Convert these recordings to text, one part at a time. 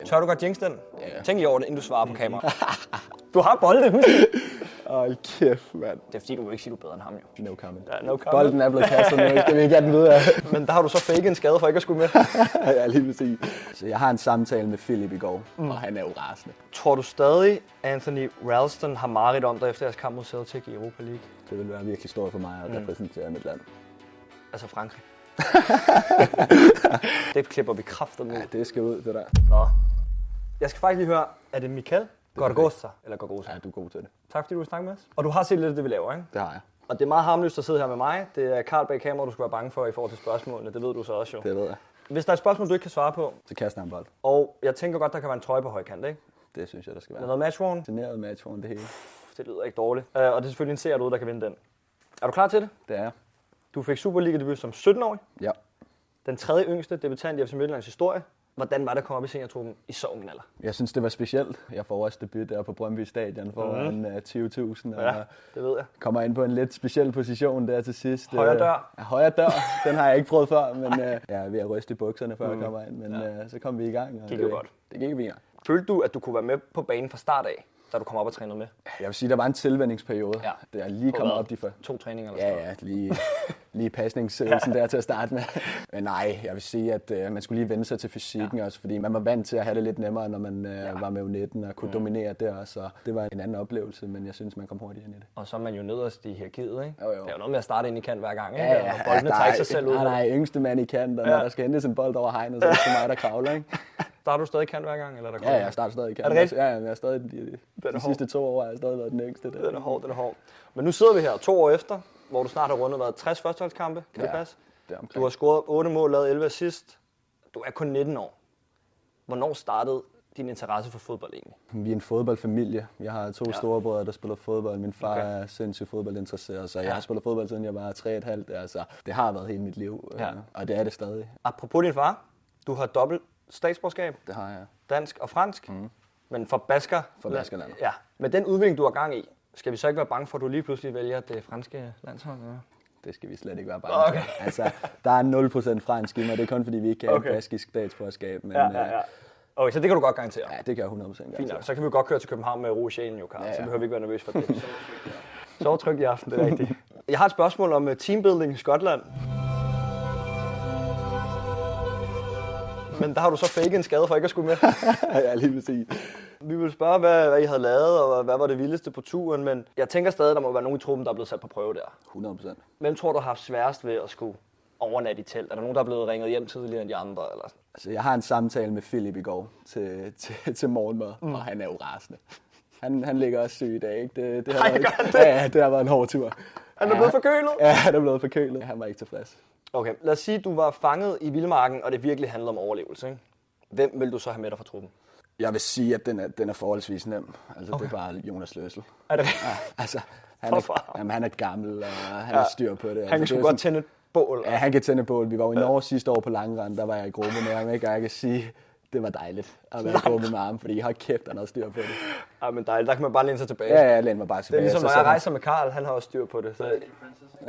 Tør du godt jinx den? Ja. Tænk lige over det, inden du svarer på kamera. Du har bolden, husk det. Hold kæft, mand. Det er fordi, du vil ikke sige, du er bedre end ham, jo. No comment. Ja, no comment. Bolden er blevet kastet nu, skal vi ikke have den videre? Men der har du så faked en skade for ikke at skulle med. Ja, lige præcis. Så jeg har en samtale med Philip i går, og han er jo rasende. Tror du stadig, Anthony Ralston har mareridt om dig efter jeres kamp mod Celtic i Europa League? Det vil være virkelig stort for mig at repræsentere mit land. Altså Frankrig. Det klipper vi kraftigt med. Ja, det skal ud, det der. Nå. Jeg skal faktisk lige høre, er det Michael Gorgosa eller Gorgosa? Ja, du er god til det. Tak fordi du vil snakke med os. Og du har set lidt af det, vi laver, ikke? Det har jeg. Og det er meget harmløst at sidde her med mig. Det er Karl bag kamera, du skal være bange for i forhold til spørgsmålene. Det ved du så også jo. Det ved jeg. Hvis der er et spørgsmål, du ikke kan svare på, Så kaster han en bold. og jeg tænker godt, der kan være en trøje på højkant, ikke? Det synes jeg, der skal Er være. noget matchworn? Generet match foran det hele. Det lyder ikke dårligt. Og det er selvfølgelig en seer derude, der kan vinde den. Er du klar til det? Det er jeg. Du fik Superliga-debut som 17-årig. Ja. Den tredje yngste debutant i FC Midtjyllands historie. Hvordan var det at komme op i seniortruppen i så ung en alder? Jeg synes, det var specielt. Jeg får også debut der på Brøndby Stadion foran 20.000. Ja, det ved jeg. Kommer ind på en lidt speciel position der til sidst. Højre dør. Ja, højre dør. Den har jeg ikke prøvet før, men jeg er ved at ryste i bukserne, før jeg kommer ind. Men så kom vi i gang. Og Gik jo godt. Det gik vi i gang. Følte du, at du kunne være med på banen fra start af, da du kom op og trænede med? Jeg vil sige, der var en tilvændingsperiode. Ja. Da jeg lige kom op de for. 2 træninger eller sådan Ja, lige pasningsøvelsen der til at starte med. Men nej, jeg vil sige, at man skulle lige vende sig til fysikken også, fordi man var vant til at have det lidt nemmere, når man var med U19 og kunne dominere der. Så det var en anden oplevelse, men jeg synes, man kom hurtigt ind i det. Og så er man jo nederst i hierarkiet, ikke? Jo. Det er jo noget med at starte ind i kant hver gang, ikke? Ja, Og boldene tager ikke sig selv ud. Nej, yngste mand i kant, og når der skal hentes en bold over hegnet, så er det mig, der kravler, ikke? Starter du stadig kant hver gang, eller der Ja, jeg starter stadig i kant. Er det rigtigt? Ja, jeg er stadig de sidste 2 år, har jeg stadig været den yngste. Den er hård. Men nu sidder vi her 2 år efter, hvor du snart har rundet været 60 førsteholdskampe. Kan det passe? Det er omkring. Du har scoret 8 mål, lavet 11 assist. Du er kun 19 år. Hvornår startede din interesse for fodbold egentlig? Vi er en fodboldfamilie. Jeg har 2 storebrødre, der spiller fodbold. Min far er sindssygt fodboldinteresseret, så jeg har spillet fodbold, siden jeg var 3,5. Altså, det har været hele mit liv, og det er det stadig. Apropos din far, du har dobbelt statsborgerskab, Det har jeg. dansk og fransk, men for basker. For Baskerlandet. Ja, med den udvikling, du har gang i, skal vi så ikke være bange for, at du lige pludselig vælger det franske landshold? Ja. Det skal vi slet ikke være bange for. Altså, der er 0% fransk i mig. Det er kun fordi, vi ikke kan have et baskisk statsborgerskab. Men, Okay, så det kan du godt garantere. ja, det kan jeg 100% Fint garantere. nok. Så kan vi godt køre til København med ro i sjælen, jo, Karl. Så behøver vi ikke være nervøs for det. Så tryg i aften, det er rigtigt. Jeg har et spørgsmål om teambuilding i Skotland. Men der har du så faked en skade for ikke at skulle med. Ja, lige præcis. Vi vil spørge, hvad I havde lavet, og hvad var det vildeste på turen, men jeg tænker stadig, der må være nogen i truppen, der er blevet sat på prøve der. 100%. Hvem tror du har haft sværest ved at skulle overnatte i telt? Er der nogen, der er blevet ringet hjem tidligere end de andre? Eller? Altså, jeg har en samtale med Philip i går til morgenmad, og han er jo rasende. Han ligger også syg i dag, ikke? Det har været en hård tur. Han er blevet forkølet? Ja, han er blevet forkølet. Han var ikke tilfreds. Okay, lad os sige, at du var fanget i vildmarken, og det virkelig handlede om overlevelse, ikke? Hvem vil du så have med dig fra truppen? Jeg vil sige, at den er forholdsvis nem. Altså, det er bare Jonas Løssel. Er det Ja, altså, han er gammel, og han har styr på det. Han kan altså, sgu godt tænde et bål. Ja, han kan tænde bål. Vi var jo i Norge sidste år på Langrand, der var jeg i gruppe med ham, ikke? Og jeg kan sige, det var dejligt at være i gruppe med ham, fordi hold kæft, han havde styr på det. Ja, men dejligt. Der kan man bare læne sig tilbage. Ja, jeg læner mig bare tilbage. Det er ligesom, når jeg rejser med Karl, han har også styr på det. Så...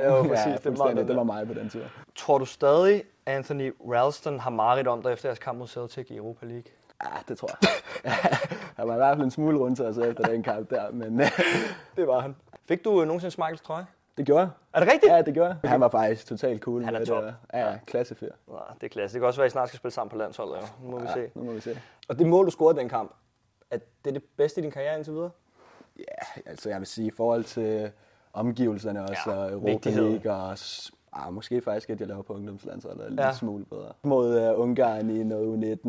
Jo, præcis. Ja, det er meget det var mig på den tur. Tror du stadig, Anthony Ralston har mareridt om dig efter jeres kamp mod Celtic i Europa League? Ja, det tror jeg. Han var i hvert fald en smule rundt sig efter den kamp der, men Det var han. Fik du nogensinde Schmeichels trøje? det gjorde jeg. Er det rigtigt? Ja, det gjorde jeg. Han var faktisk totalt cool. Han er med top. det. Ja, klassefyr. Nej, det er klasse. Det kan også være, at I snart skal spille sammen på landsholdet. Ja. Nu må vi se. Nu må vi se. Og det mål, du scorede i den kamp, er det det bedste i din karriere indtil videre? Ja, altså jeg vil sige, i forhold til omgivelserne også, og Europa vigtigheden. League, og måske faktisk, at jeg laver på ungdomslandsholdet, er en lille smule bedre. Mod Ungarn i noget U19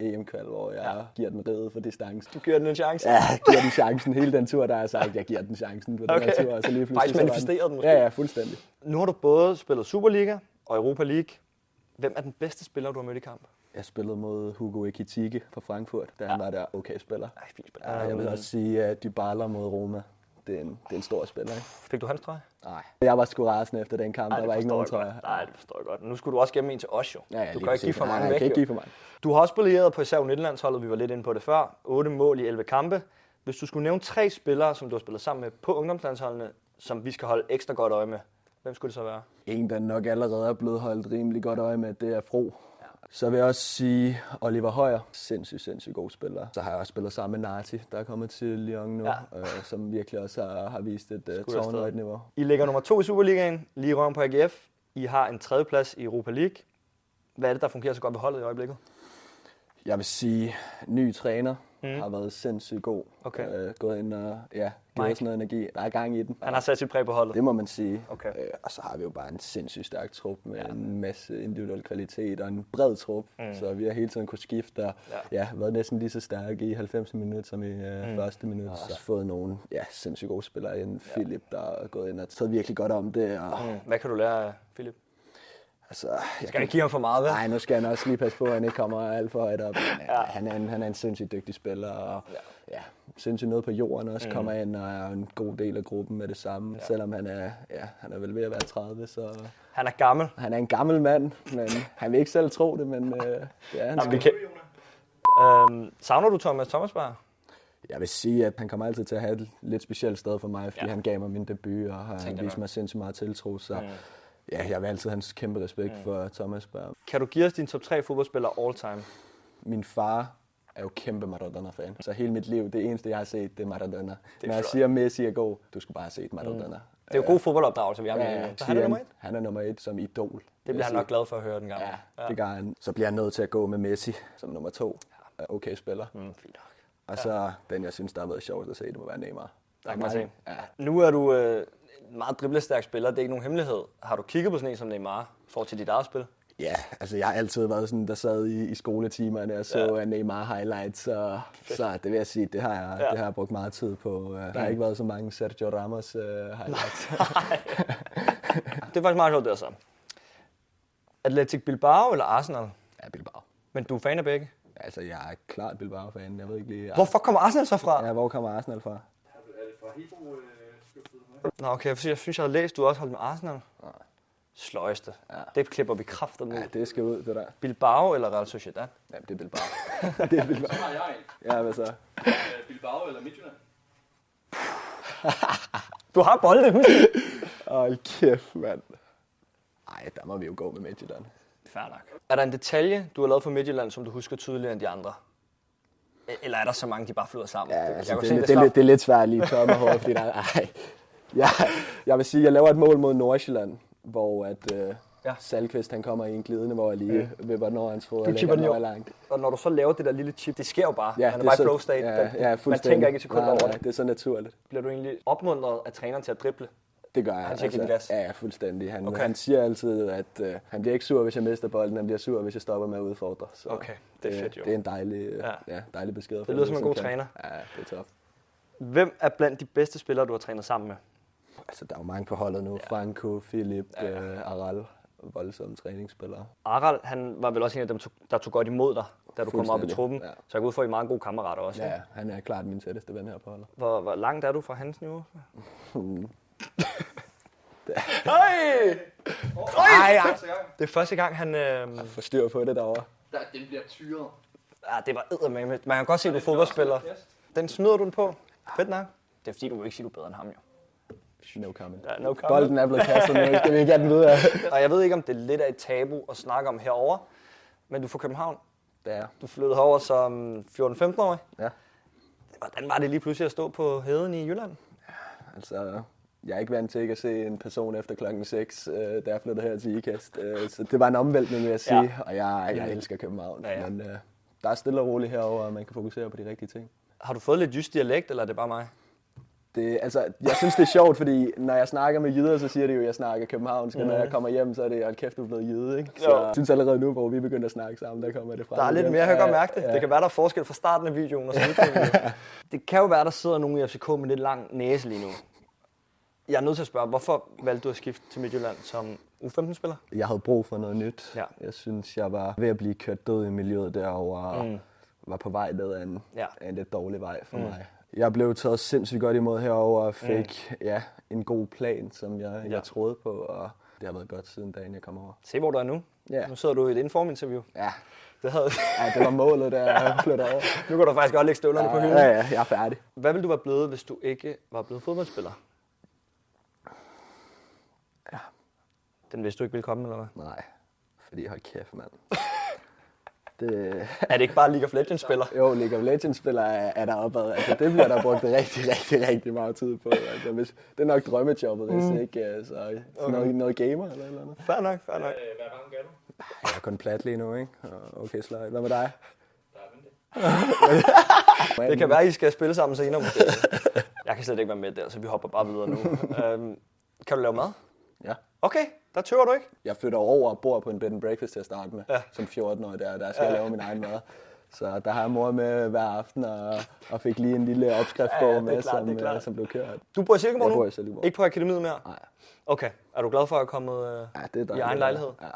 EM-kval, hvor jeg giver den riget for distancen. Du giver den en chance? Ja, jeg giver den chancen. Hele den tur, der har jeg sagt, jeg giver den chancen på den her tur. Og så lige Faktisk manifesteret den måske? Ja, fuldstændig. Nu har du både spillet Superliga og Europa League. Hvem er den bedste spiller, du har mødt i kamp? Jeg spillede mod Hugo Ekitike fra Frankfurt, da han var der okay-spiller. Ej, fint spiller. Ja, jeg vil også sige, at Dybala mod Roma, det er en stor spiller, ikke? Fik du hans trøje? Nej. Jeg var sgu rasende efter den kamp, der var ikke nogen trøje. Nej, det forstår jeg godt. Nu skulle du også gemme en til os jo. Ja, Du kan ikke give for mange jeg væk, kan ikke jo. give for mange. Du har også spillet på især U19-landsholdet, vi var lidt inde på det før. 8 mål i 11 kampe. Hvis du skulle nævne 3 spillere, som du har spillet sammen med på ungdomslandsholdene, som vi skal holde ekstra godt øje med, hvem skulle det så være? En, der nok allerede er blevet holdt rimelig godt øje med, det er Fro. Så vil jeg også sige Oliver Højer. Sindssygt god spiller. Så har jeg også spillet sammen med Nati, der er kommet til Lyon nu, som virkelig også har vist et tårnhøjt niveau. I ligger nummer 2 i Superligaen, lige røven på AGF. I har en 3. plads i Europa League. Hvad er det, der fungerer så godt ved holdet i øjeblikket? Jeg vil sige, ny træner har været sindssygt god. Okay. Gået ind og givet sådan noget energi. Der er gang i den. Han har sat sit præg på holdet? Det må man sige. Okay. Og så har vi jo bare en sindssygt stærk trup med en masse individuel kvalitet og en bred trup. Så vi har hele tiden kunne skifte og været næsten lige så stærke i 90 minutter som i første minut. Og så fået nogle sindssygt gode spillere ind. Philip, der er gået ind og taget virkelig godt om det. Og Hvad kan du lære af Philip? Altså, jeg skal ikke give ham for meget, vel? Nej, nu skal han også lige passe på, at han ikke kommer alt for højt op. Han er en sindssygt dygtig spiller, og sindssygt noget på jorden også kommer ind og er en god del af gruppen med det samme. Selvom han er vel ved at være 30, så... Han er gammel. Han er en gammel mand, men han vil ikke selv tro det, men han skal... Savner du Thomas Thomasberg? Jeg vil sige, at han kommer altid til at have et lidt specielt sted for mig, fordi han gav mig min debut og har vist mig sindssygt meget tiltro, så... Ja, jeg vil altid have en kæmpe respekt for Thomas Berg. Kan du give os din top 3 fodboldspillere all time? Min far er jo kæmpe Maradona-fan. Så hele mit liv, det eneste, jeg har set, det er Maradona. Når jeg siger, at Messi er god, du skal bare have set Maradona. Det er jo god fodboldopdragelse, vi har med. Så han er nummer 1? Han er nummer 1 som idol. Det bliver han nok glad for at høre den gang. Ja, det gør han. Så bliver han nødt til at gå med Messi som nummer 2. Okay spiller. Fint nok. Og så den, jeg synes, der har været sjovt at se, det må være Neymar. Der kan man se. Nu er du en meget driblestærk spiller, det er ikke nogen hemmelighed. Har du kigget på sådan en som Neymar for til dit eget spil? Ja, altså jeg har altid været sådan, der sad i skoletimerne og så Neymar highlights, så det vil jeg sige, det har jeg brugt meget tid på. Der har ikke været så mange Sergio Ramos highlights. Det er faktisk meget sjovt, det er så. Athletic Bilbao eller Arsenal? Ja, Bilbao. Men du er fan af begge? Altså, jeg er klart Bilbao-fan. Jeg ved ikke lige... Hvorfor kommer Arsenal så fra? Ja, hvor kommer Arsenal fra? Er det fra Hebo? Nå, okay, jeg synes, jeg har læst, du også holdt med Arsenal. Nej. Sløjeste. Ja. Det klipper vi kraftigt med. Ja, det skal ud, det der. Bilbao eller Real Sociedad? Ja, det er Bilbao. Det er Bilbao. Så har jeg en. Ja, hvad så? Bilbao eller Midtjylland? Du har bolden, husk. Hold kæft, mand. Ej, der må vi jo gå med Midtjylland. Fair nok. Er der en detalje, du har lavet for Midtjylland, som du husker tydeligere end de andre? Eller er der så mange, de bare flyder sammen? Ja, altså, det er lidt svært lige at tørre mig hårdt, fordi der jeg vil sige, at jeg laver et mål mod Nordsjælland, hvor Salkvist han kommer i en glidende, hvor jeg lige vipper den over hans fod og lægger den over langt. Og når du så laver det der lille chip, det sker jo bare. Ja, man er bare i flow state. Man tænker ikke et sekund over det. Det er så naturligt. Bliver du egentlig opmuntret af træneren til at drible? Det gør jeg. Han siger gas? Ja, fuldstændig. Han siger altid, at han bliver ikke sur, hvis jeg mister bolden. Han bliver sur, hvis jeg stopper med at udfordre. Så okay, det er fedt jo. Det er en dejlig besked. Det lyder som en god træner. Ja, det er tof. Hvem er blandt de bedste spillere, du har trænet sammen med? Altså, der er jo mange på holdet nu. Franco, Philip, Aral. Voldsomme træningsspillere. Aral, han var vel også en af dem, der tog godt imod dig, da du kom op i truppen. Ja. Så jeg går ud for, at I er meget gode kammerater også. Ja, han er klart min tætteste ven her på holdet. Hvor langt er du fra hans niveau? Ej! Det er første gang, han... får styr på det derovre. Den bliver tyret. Ja, det var eddermame. Man kan godt se, at du er fodboldspiller. Den smider du den på. Fedt nok. Det er fordi, du vil ikke sige, at du er bedre end ham, jo. No comment. Ja, no comment. Bolden er blevet kastet nu, skal vi ikke have den videre. Og jeg ved ikke, om det er lidt af et tabu at snakke om herover, men du er fra København. Det er. Du flyttede herover som 14-15-årig. Ja. Hvordan var det lige pludselig at stå på heden i Jylland? Ja, altså, jeg er ikke vant til ikke at se en person efter klokken 6, da jeg flyttede her til IKAST. Så det var en omvæltning, vil jeg sige, og jeg elsker København. Ja. Men der er stille og roligt herover, og man kan fokusere på de rigtige ting. Har du fået lidt jysk dialekt, eller er det bare mig? Jeg synes, det er sjovt, fordi når jeg snakker med jyder, så siger de jo, at jeg snakker københavnsk, og når jeg kommer hjem, så er det, hold kæft, du er blevet jyde, ikke? Så jeg synes allerede nu, hvor vi begynder at snakke sammen, der kommer det fra. Der er lidt mere, jeg kan godt mærke det. Ja. Det kan være, der er forskel fra starten af videoen og slutningen. Det kan jo være, der sidder nogen i FCK med lidt lang næse lige nu. Jeg er nødt til at spørge, hvorfor valgte du at skifte til Midtjylland som U15-spiller? Jeg havde brug for noget nyt. Ja. Jeg synes, jeg var ved at blive kørt død i miljøet derovre, og var på vej ned af en lidt dårlig vej for mig. Jeg blev taget sindssygt godt imod herover og fik en god plan, som jeg troede på, og det har været godt siden dagen, jeg kom over. Se, hvor du er nu. Ja. Nu sidder du i et informinterview. Ja. Det var målet, da jeg flyttede over. Nu kan du faktisk godt lægge støvlerne på hylden. Ja, jeg er færdig. Hvad ville du være blevet, hvis du ikke var blevet fodboldspiller? Den vidste du ikke ville komme, eller hvad? Nej, fordi hold kæft, mand. Er det ikke bare League of Legends-spiller? Jo, League of Legends-spiller er der opad. Altså, det bliver der brugt rigtig meget tid på. Altså, hvis, det er nok drømmejobbet, hvis ikke så noget gamer eller noget. Fair nok. Hvad rangen gør du? Jeg er kun plat lige nu, ikke? Okay, sløjt. Hvad med dig? Der er det. Det kan være, at I skal spille sammen senere måske. Jeg kan slet ikke være med der, så vi hopper bare videre nu. Kan du lave mad? Ja. Okay, der tøver du ikke. Jeg flytter over og bor på en bed and breakfast til at starte med, Ja. som 14-årig der skal jeg lave min egen mad. Så der har jeg mor med hver aften og fik lige en lille opskriftbog med, som blev kørt. Du bor i Silkeborg nu? Jeg bor i Silkeborg. Ikke på akademiet mere? Nej. Okay. Er du glad for at have kommet Det er i egen lejlighed? Ja.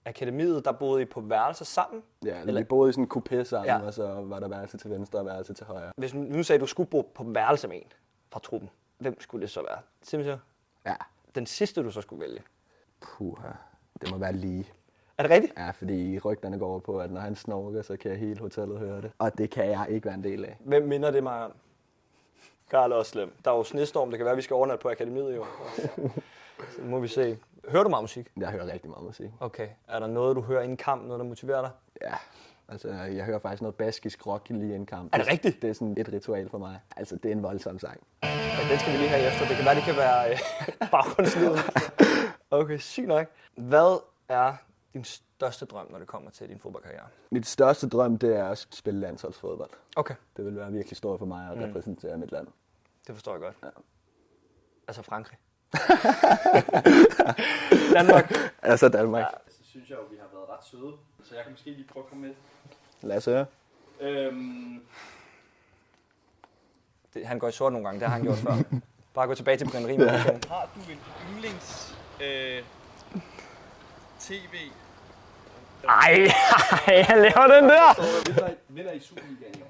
Akademiet, der boede I på værelser sammen? Ja, vi boede i sådan en coupé sammen, Ja. og så var der værelse til venstre og værelse til højre. Hvis nu sagde, at du skulle bo på værelse med en fra truppen, hvem skulle det så være? Simpelthen. Ja. Den sidste, du så skulle vælge. Puha, det må være lige. Er det rigtigt? Ja, fordi rygterne går på, at når han snorker, så kan hele hotellet høre det. Og det kan jeg ikke være en del af. Hvem minder det mig om? Karl er også slem. Der er jo snestorm, det kan være, at vi skal overnatte på akademiet jo. Så må vi se. Hører du meget musik? Jeg hører rigtig meget musik. Okay. Er der noget, du hører inden kamp, noget, der motiverer dig? Ja, altså jeg hører faktisk noget baskisk rock lige en kamp. Er det rigtigt? Det er sådan et ritual for mig. Altså, det er en voldsom sang. Ja, den skal vi lige have efter. Det kan være, det kan være baggrundslyden. Okay, sygt nok. Hvad er din største drøm, når det kommer til din fodboldkarriere? Mit største drøm, det er at spille landsholdsfodbold. Okay, Det vil være virkelig stort for mig at repræsentere mit land. det forstår jeg godt. Ja. Altså Frankrig. Danmark. Altså Danmark. Ja. Så synes jeg jo, vi har været ret søde. Så jeg kan måske lige prøve at komme med. Lad os høre. Han går i sort nogle gange, det har han gjort før. Bare gå tilbage til Brian Riemann. Har du en yndlings tv? Ej, jeg laver den der! Vinder i Superligaen i år?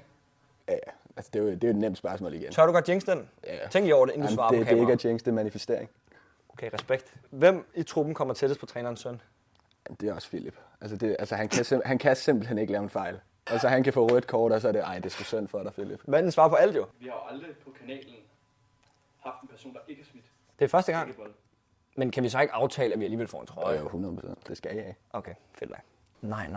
Ja, altså det er jo et nemt spørgsmål igen. Tør du godt jinx den? Ja. Tænk i over det, inden du svarer på det er ikke kameraet. at jinx, det er manifestering. Okay, respekt. Hvem i truppen kommer tættest på trænerens søn? Det er også Philip. Altså han kan simpelthen ikke lave en fejl. Altså han kan få rødt kort, og så er det, det er sgu synd for dig, Philip. Manden svarer på alt jo. Vi har jo aldrig på kanalen haft en person, der ikke er smidt. Det er første gang. Bold. Men kan vi så ikke aftale, at vi alligevel får en trøje? Jo, 100%. Det skal jeg. Okay, fedt nok. Nej.